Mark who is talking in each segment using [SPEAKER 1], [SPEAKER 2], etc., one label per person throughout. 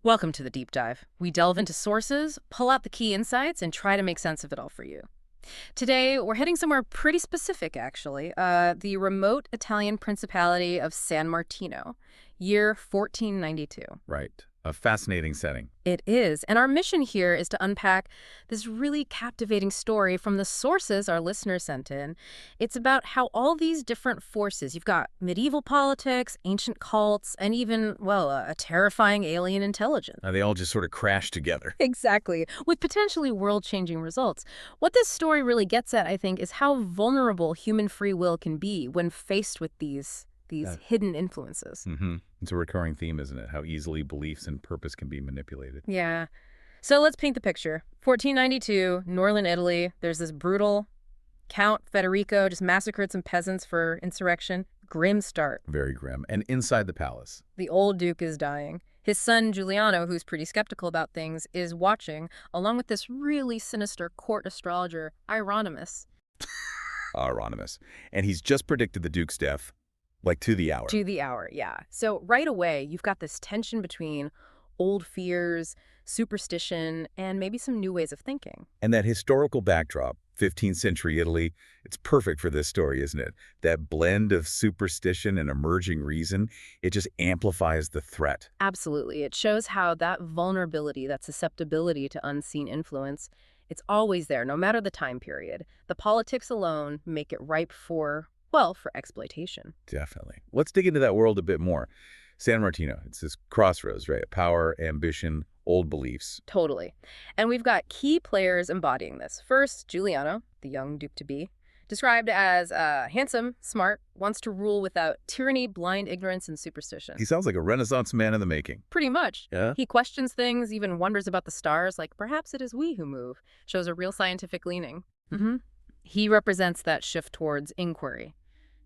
[SPEAKER 1] Welcome to the deep dive. We delve into sources, pull out the key insights, and try to make sense of it all for you. Today, we're heading somewhere pretty specific, actually. The remote Italian Principality of San Martino, year 1492.
[SPEAKER 2] Right. A fascinating setting.
[SPEAKER 1] It is, and our mission here is to unpack this really captivating story from the sources our listeners sent in. It's about how all these different forces, you've got medieval politics, ancient cults, and even, well, a terrifying alien intelligence.
[SPEAKER 2] They all just sort of crash together.
[SPEAKER 1] Exactly, with potentially world-changing results. What this story really gets at, I think, is how vulnerable human free will can be when faced with these hidden influences.
[SPEAKER 2] It's a recurring theme, isn't it? How easily beliefs and purpose can be manipulated.
[SPEAKER 1] Yeah. So let's paint the picture. 1492, northern Italy. There's this brutal Count Federico just massacred some peasants for insurrection. Grim start.
[SPEAKER 2] Very grim. And inside the palace,
[SPEAKER 1] The old duke is dying. His son, Giuliano, who's pretty skeptical about things, is watching, along with this really sinister court astrologer, Hieronymous.
[SPEAKER 2] Hieronymous. And he's just predicted the duke's death, like to the hour.
[SPEAKER 1] To the hour, yeah. So right away, you've got this tension between old fears, superstition, and maybe some new ways of thinking.
[SPEAKER 2] And that historical backdrop, 15th century Italy, it's perfect for this story, isn't it? That blend of superstition and emerging reason, it just amplifies the threat.
[SPEAKER 1] Absolutely. It shows how that vulnerability, that susceptibility to unseen influence, it's always there, no matter the time period. The politics alone make it ripe for, well, for exploitation.
[SPEAKER 2] Definitely. Let's dig into that world a bit more. San Martino, it's this crossroads, right? Power, ambition, old beliefs.
[SPEAKER 1] Totally. And we've got key players embodying this. First, Giuliano, the young duke-to-be, described as handsome, smart, wants to rule without tyranny, blind ignorance, and superstition.
[SPEAKER 2] He sounds like a Renaissance man in the making.
[SPEAKER 1] Pretty much.
[SPEAKER 2] Yeah?
[SPEAKER 1] He questions things, even wonders about the stars, like perhaps it is we who move. Shows a real scientific leaning. He represents that shift towards inquiry,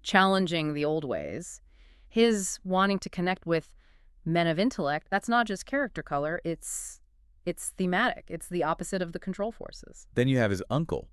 [SPEAKER 1] challenging the old ways. His wanting to connect with men of intellect, that's not just character color, it's thematic. It's the opposite of the control forces.
[SPEAKER 2] Then you have his uncle,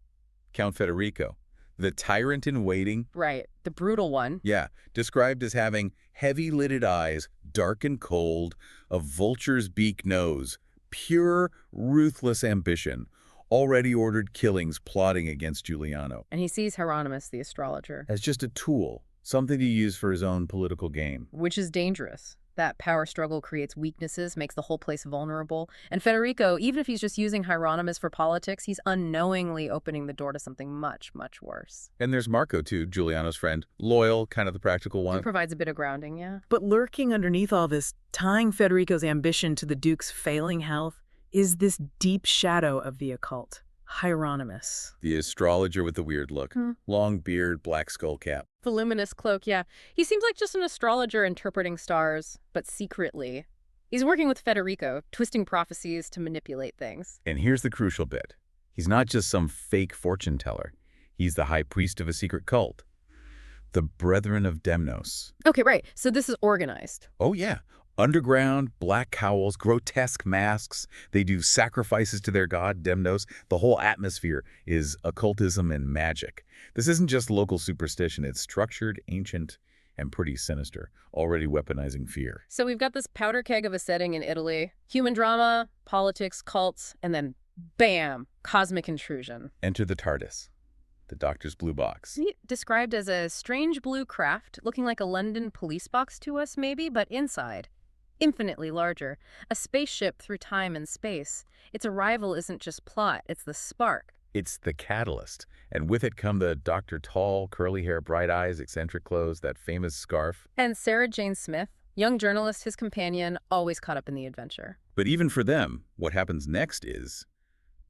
[SPEAKER 2] Count Federico, the tyrant in waiting.
[SPEAKER 1] Right, the brutal one.
[SPEAKER 2] Yeah, described as having heavy-lidded eyes, dark and cold, a vulture's beak nose, pure, ruthless ambition, already ordered killings plotting against Giuliano.
[SPEAKER 1] And he sees Hieronymous, the astrologer,
[SPEAKER 2] As just a tool, something to use for his own political game.
[SPEAKER 1] which is dangerous. That power struggle creates weaknesses, makes the whole place vulnerable. And Federico, even if he's just using Hieronymous for politics, he's unknowingly opening the door to something much, much worse.
[SPEAKER 2] And there's Marco, too, Giuliano's friend. Loyal, kind of the practical
[SPEAKER 1] He
[SPEAKER 2] one.
[SPEAKER 1] provides a bit of grounding, yeah.
[SPEAKER 3] But lurking underneath all this, tying Federico's ambition to the Duke's failing health, is this deep shadow of the occult, Hieronymous.
[SPEAKER 2] The astrologer with the weird look. Long beard, black skull cap.
[SPEAKER 1] Voluminous cloak, yeah. He seems like just an astrologer interpreting stars, but secretly. He's working with Federico, twisting prophecies to manipulate things.
[SPEAKER 2] And here's the crucial bit. He's not just some fake fortune teller. He's the high priest of a secret cult. The Brethren of Demnos.
[SPEAKER 1] Okay, right. So this is organized.
[SPEAKER 2] Oh, yeah. Underground, black cowls, grotesque masks. They do sacrifices to their god, Demnos. The whole atmosphere is occultism and magic. This isn't just local superstition. It's structured, ancient, and pretty sinister, already weaponizing fear.
[SPEAKER 1] So we've got this powder keg of a setting in Italy. Human drama, politics, cults, and then bam, cosmic intrusion.
[SPEAKER 2] Enter the TARDIS, the Doctor's blue box.
[SPEAKER 1] Described as a strange blue craft, looking like a London police box to us maybe, but inside. Infinitely larger. A spaceship through time and space. Its arrival isn't just plot, it's the spark.
[SPEAKER 2] It's the catalyst. And with it come the Dr. Tall, curly hair, bright eyes, eccentric clothes, that famous scarf.
[SPEAKER 1] And Sarah Jane Smith, young journalist, his companion, always caught up in the adventure.
[SPEAKER 2] But even for them, what happens next is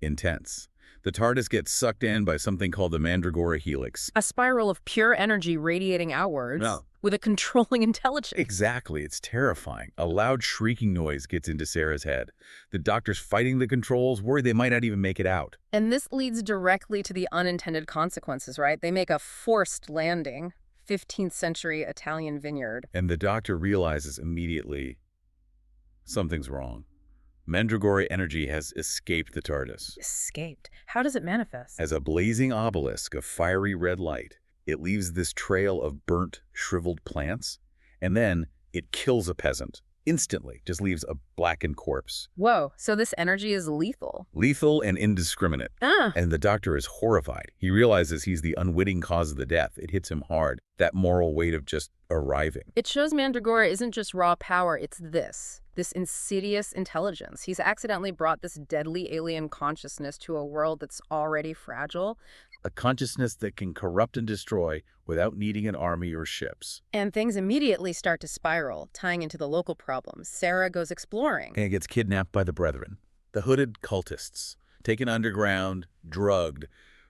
[SPEAKER 2] intense. The TARDIS gets sucked in by something called the Mandragora Helix.
[SPEAKER 1] A spiral of pure energy radiating outwards with a controlling intelligence.
[SPEAKER 2] Exactly. It's terrifying. A loud shrieking noise gets into Sarah's head. The doctor's fighting the controls, worried they might not even make it out.
[SPEAKER 1] And this leads directly to the unintended consequences, right? They make a forced landing. 15th century Italian vineyard.
[SPEAKER 2] And the doctor realizes immediately something's wrong. Mandragora energy has escaped the TARDIS.
[SPEAKER 1] Escaped? How does it manifest?
[SPEAKER 2] As a blazing obelisk of fiery red light, it leaves this trail of burnt, shriveled plants, and then it kills a peasant. Instantly, just leaves a blackened corpse.
[SPEAKER 1] Whoa, so this energy is lethal.
[SPEAKER 2] Lethal and indiscriminate. And the doctor is horrified. He realizes he's the unwitting cause of the death. It hits him hard, that moral weight of just arriving.
[SPEAKER 1] It shows Mandragora isn't just raw power, it's this insidious intelligence. He's accidentally brought this deadly alien consciousness to a world that's already fragile.
[SPEAKER 2] A consciousness that can corrupt and destroy without needing an army or ships.
[SPEAKER 1] And things immediately start to spiral, tying into the local problems. Sarah goes exploring.
[SPEAKER 2] And gets kidnapped by the Brethren, the hooded cultists, taken underground, drugged,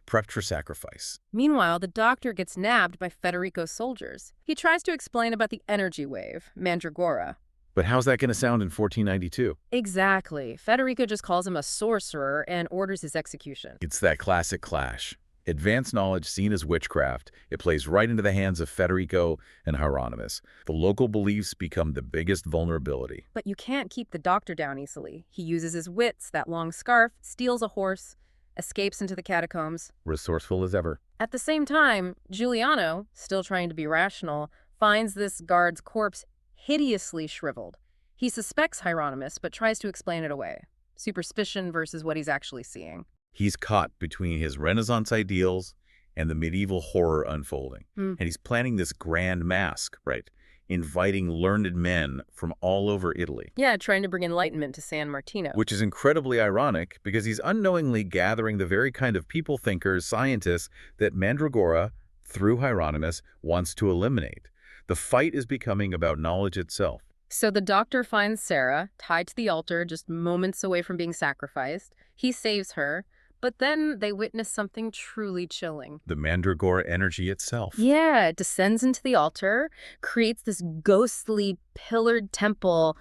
[SPEAKER 2] prepped for sacrifice.
[SPEAKER 1] Meanwhile, the doctor gets nabbed by Federico's soldiers. He tries to explain about the energy wave, Mandragora.
[SPEAKER 2] But how's that going to sound in 1492?
[SPEAKER 1] Exactly. Federico just calls him a sorcerer and orders his execution.
[SPEAKER 2] It's that classic clash. Advanced knowledge seen as witchcraft, it plays right into the hands of Federico and Hieronymous. The local beliefs become the biggest vulnerability.
[SPEAKER 1] But you can't keep the doctor down easily. He uses his wits, that long scarf, steals a horse, escapes into the catacombs.
[SPEAKER 2] Resourceful as ever.
[SPEAKER 1] At the same time, Giuliano, still trying to be rational, finds this guard's corpse hideously shriveled. He suspects Hieronymous, but tries to explain it away. Superstition versus what he's actually seeing.
[SPEAKER 2] He's caught between his Renaissance ideals and the medieval horror unfolding. And he's planning this grand masque, right? Inviting learned men from all over Italy.
[SPEAKER 1] Yeah, trying to bring enlightenment to San Martino.
[SPEAKER 2] Which is incredibly ironic because he's unknowingly gathering the very kind of people thinkers, scientists that Mandragora, through Hieronymous, wants to eliminate. The fight is becoming about knowledge itself.
[SPEAKER 1] So the doctor finds Sarah, tied to the altar, just moments away from being sacrificed. He saves her, but then they witness something truly chilling.
[SPEAKER 2] The Mandragora energy itself.
[SPEAKER 1] Yeah, it descends into the altar, creates this ghostly pillared temple,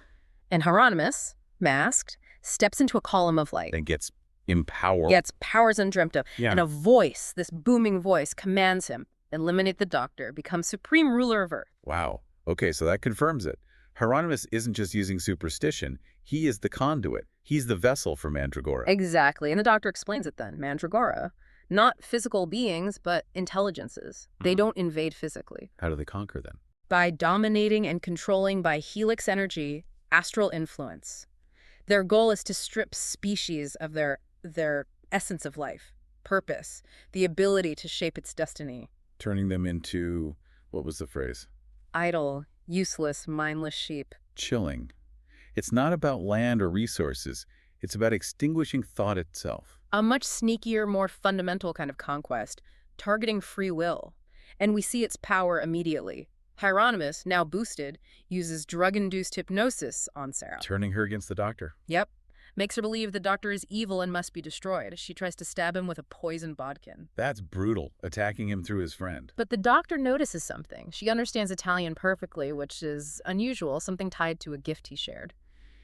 [SPEAKER 1] and Hieronymous, masked, steps into a column of light.
[SPEAKER 2] Then gets empowered.
[SPEAKER 1] Gets powers undreamt of.
[SPEAKER 2] Yeah.
[SPEAKER 1] And a voice, this booming voice, commands him, eliminate the doctor, become supreme ruler of Earth.
[SPEAKER 2] Wow. Okay, so that confirms it. Hieronymous isn't just using superstition. He is the conduit. He's the vessel for Mandragora.
[SPEAKER 1] Exactly. And the doctor explains it then. Mandragora, not physical beings, but intelligences. They don't invade physically.
[SPEAKER 2] How do they conquer then?
[SPEAKER 1] By dominating and controlling by helix energy, astral influence. Their goal is to strip species of their essence of life, purpose, the ability to shape its destiny.
[SPEAKER 2] Turning them into, what was the phrase?
[SPEAKER 1] Idle, useless, mindless sheep.
[SPEAKER 2] Chilling. It's not about land or resources. It's about extinguishing thought itself.
[SPEAKER 1] A much sneakier, more fundamental kind of conquest, targeting free will. And we see its power immediately. Hieronymous, now boosted, uses drug-induced hypnosis on Sarah.
[SPEAKER 2] Turning her against the doctor.
[SPEAKER 1] Yep. Makes her believe the doctor is evil and must be destroyed. She tries to stab him with a poisoned bodkin.
[SPEAKER 2] That's brutal, attacking him through his friend.
[SPEAKER 1] But the doctor notices something. She understands Italian perfectly, which is unusual, something tied to a gift he shared.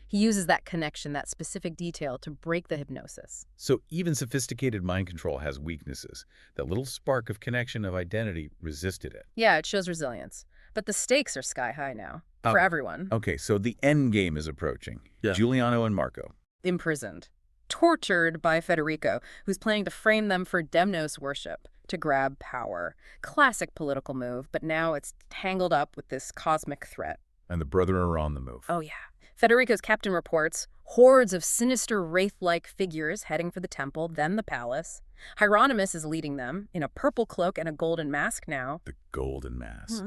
[SPEAKER 1] He uses that connection, that specific detail, to break the hypnosis.
[SPEAKER 2] So even sophisticated mind control has weaknesses. That little spark of connection of identity resisted it.
[SPEAKER 1] Yeah, it shows resilience. But the stakes are sky high now, for everyone.
[SPEAKER 2] Okay, so the end game is approaching.
[SPEAKER 3] Yeah.
[SPEAKER 2] Giuliano and Marco.
[SPEAKER 1] Imprisoned. Tortured by Federico, who's planning to frame them for Demnos worship, to grab power. Classic political move, but now it's tangled up with this cosmic threat.
[SPEAKER 2] And the brethren are on the move.
[SPEAKER 1] Oh, yeah. Federico's captain reports hordes of sinister wraith-like figures heading for the temple, then the palace. Hieronymous is leading them, in a purple cloak and a golden mask now.
[SPEAKER 2] The golden mask.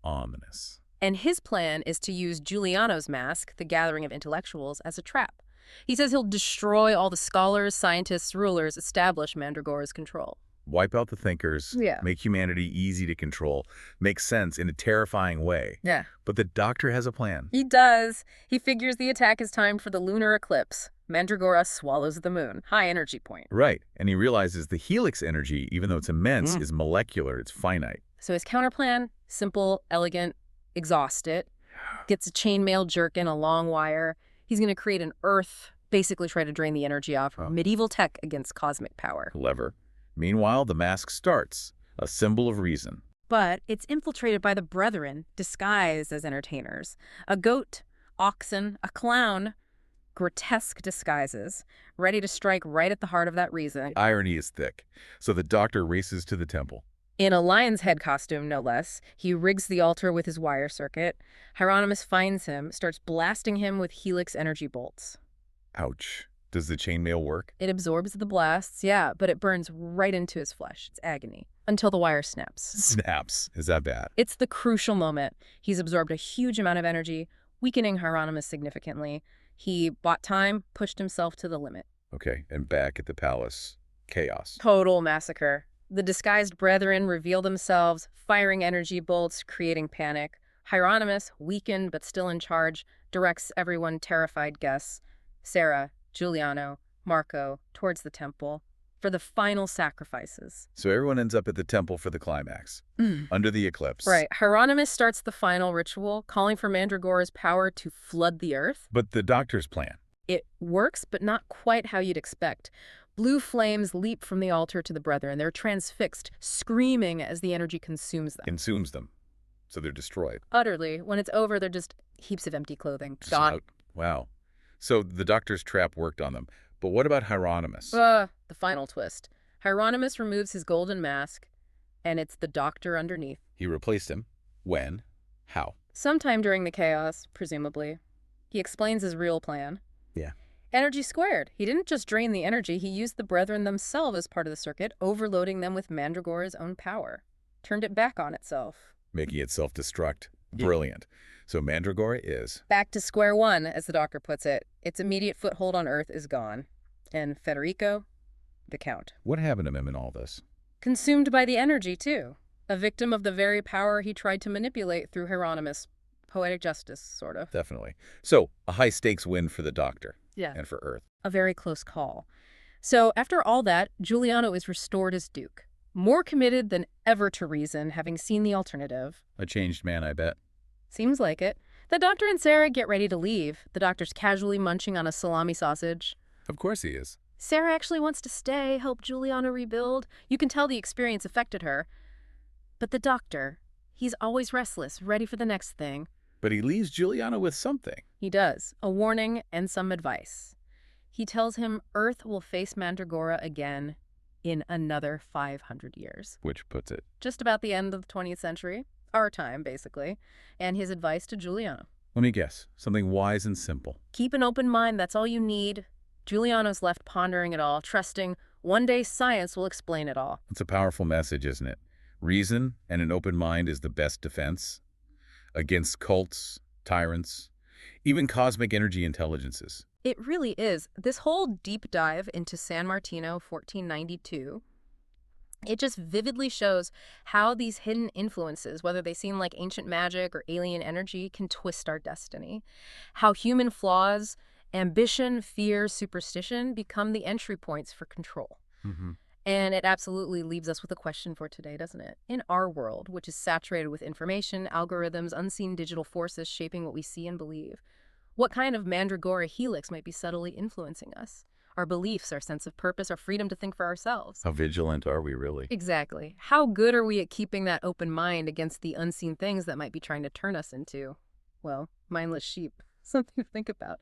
[SPEAKER 2] Ominous.
[SPEAKER 1] And his plan is to use Giuliano's mask, the gathering of intellectuals, as a trap. He says he'll destroy all the scholars, scientists, rulers, establish Mandragora's control.
[SPEAKER 2] Wipe out the thinkers,
[SPEAKER 1] Yeah.
[SPEAKER 2] make humanity easy to control, make sense in a terrifying way.
[SPEAKER 1] Yeah.
[SPEAKER 2] But the doctor has a plan.
[SPEAKER 1] He does. He figures the attack is timed for the lunar eclipse. Mandragora swallows the moon. High energy point.
[SPEAKER 2] Right, and he realizes the helix energy, even though it's immense, is molecular, it's finite.
[SPEAKER 1] So his counterplan, simple, elegant, exhaust it. Gets a chainmail jerkin, a long wire. He's going to create an Earth, basically try to drain the energy off medieval tech against cosmic power.
[SPEAKER 2] Clever. Meanwhile, the mask starts, a symbol of reason.
[SPEAKER 1] But it's infiltrated by the brethren, disguised as entertainers. A goat, oxen, a clown, grotesque disguises, ready to strike right at the heart of that reason.
[SPEAKER 2] Irony is thick. So the doctor races to the temple.
[SPEAKER 1] In a lion's head costume, no less. He rigs the altar with his wire circuit. Hieronymous finds him, starts blasting him with Helix energy bolts.
[SPEAKER 2] Ouch. Does the chainmail work?
[SPEAKER 1] It absorbs the blasts, yeah, but it burns right into his flesh. It's agony. Until the wire snaps.
[SPEAKER 2] Snaps. Is that bad?
[SPEAKER 1] It's the crucial moment. He's absorbed a huge amount of energy, weakening Hieronymous significantly. He bought time, pushed himself to the limit.
[SPEAKER 2] Okay, and back at the palace, chaos.
[SPEAKER 1] Total massacre. The disguised brethren reveal themselves, firing energy bolts, creating panic. Hieronymous, weakened but still in charge, directs everyone terrified guests, Sarah, Giuliano, Marco, towards the temple for the final sacrifices.
[SPEAKER 2] So everyone ends up at the temple for the climax, under the eclipse.
[SPEAKER 1] Right. Hieronymous starts the final ritual, calling for Mandragora's power to flood the earth.
[SPEAKER 2] But the doctor's plan?
[SPEAKER 1] It works, but not quite how you'd expect. Blue flames leap from the altar to the brethren. They're transfixed, screaming as the energy consumes them.
[SPEAKER 2] Consumes them. So they're destroyed.
[SPEAKER 1] Utterly. When it's over, they're just heaps of empty clothing.
[SPEAKER 2] Just
[SPEAKER 1] Gone.
[SPEAKER 2] out. Wow. So the doctor's trap worked on them. But what about Hieronymous?
[SPEAKER 1] The final twist. Hieronymous removes his golden mask, and it's the doctor underneath.
[SPEAKER 2] He replaced him. When? How?
[SPEAKER 1] Sometime during the chaos, presumably. He explains his real plan.
[SPEAKER 2] Yeah.
[SPEAKER 1] Energy squared. He didn't just drain the energy, he used the brethren themselves as part of the circuit, overloading them with Mandragora's own power. Turned it back on itself.
[SPEAKER 2] Making it self-destruct. Brilliant. So Mandragora is...
[SPEAKER 1] Back to square one, as the doctor puts it. Its immediate foothold on Earth is gone. And Federico, the Count.
[SPEAKER 2] What happened to him in all this?
[SPEAKER 1] Consumed by the energy, too. A victim of the very power he tried to manipulate through Hieronymous. Poetic justice, sort of.
[SPEAKER 2] Definitely. So, a high-stakes win for the doctor.
[SPEAKER 1] Yeah.
[SPEAKER 2] And for Earth.
[SPEAKER 1] A very close call. So, after all that, Giuliano is restored as Duke. More committed than ever to reason, having seen the alternative.
[SPEAKER 2] A changed man, I bet.
[SPEAKER 1] Seems like it. The doctor and Sarah get ready to leave. The doctor's casually munching on a salami sausage.
[SPEAKER 2] Of course he is.
[SPEAKER 1] Sarah actually wants to stay, help Giuliano rebuild. You can tell the experience affected her. But the doctor, he's always restless, ready for the next thing.
[SPEAKER 2] But he leaves Giuliano with something.
[SPEAKER 1] He does. A warning and some advice. He tells him Earth will face Mandragora again in another 500 years.
[SPEAKER 2] Which puts it...
[SPEAKER 1] Just about the end of the 20th century. Our time, basically. And his advice to Giuliano.
[SPEAKER 2] Let me guess. Something wise and simple.
[SPEAKER 1] Keep an open mind, that's all you need. Giuliano's left pondering it all, trusting one day science will explain it all.
[SPEAKER 2] It's a powerful message, isn't it? Reason and an open mind is the best defense. Against cults, tyrants, even cosmic energy intelligences.
[SPEAKER 1] It really is. This whole deep dive into San Martino, 1492, it just vividly shows how these hidden influences, whether they seem like ancient magic or alien energy, can twist our destiny. How human flaws, ambition, fear, superstition become the entry points for control. And it absolutely leaves us with a question for today, doesn't it? In our world, which is saturated with information, algorithms, unseen digital forces shaping what we see and believe, what kind of Mandragora Helix might be subtly influencing us? Our beliefs, our sense of purpose, our freedom to think for ourselves.
[SPEAKER 2] How vigilant are we really?
[SPEAKER 1] Exactly. How good are we at keeping that open mind against the unseen things that might be trying to turn us into, well, mindless sheep? Something to think about.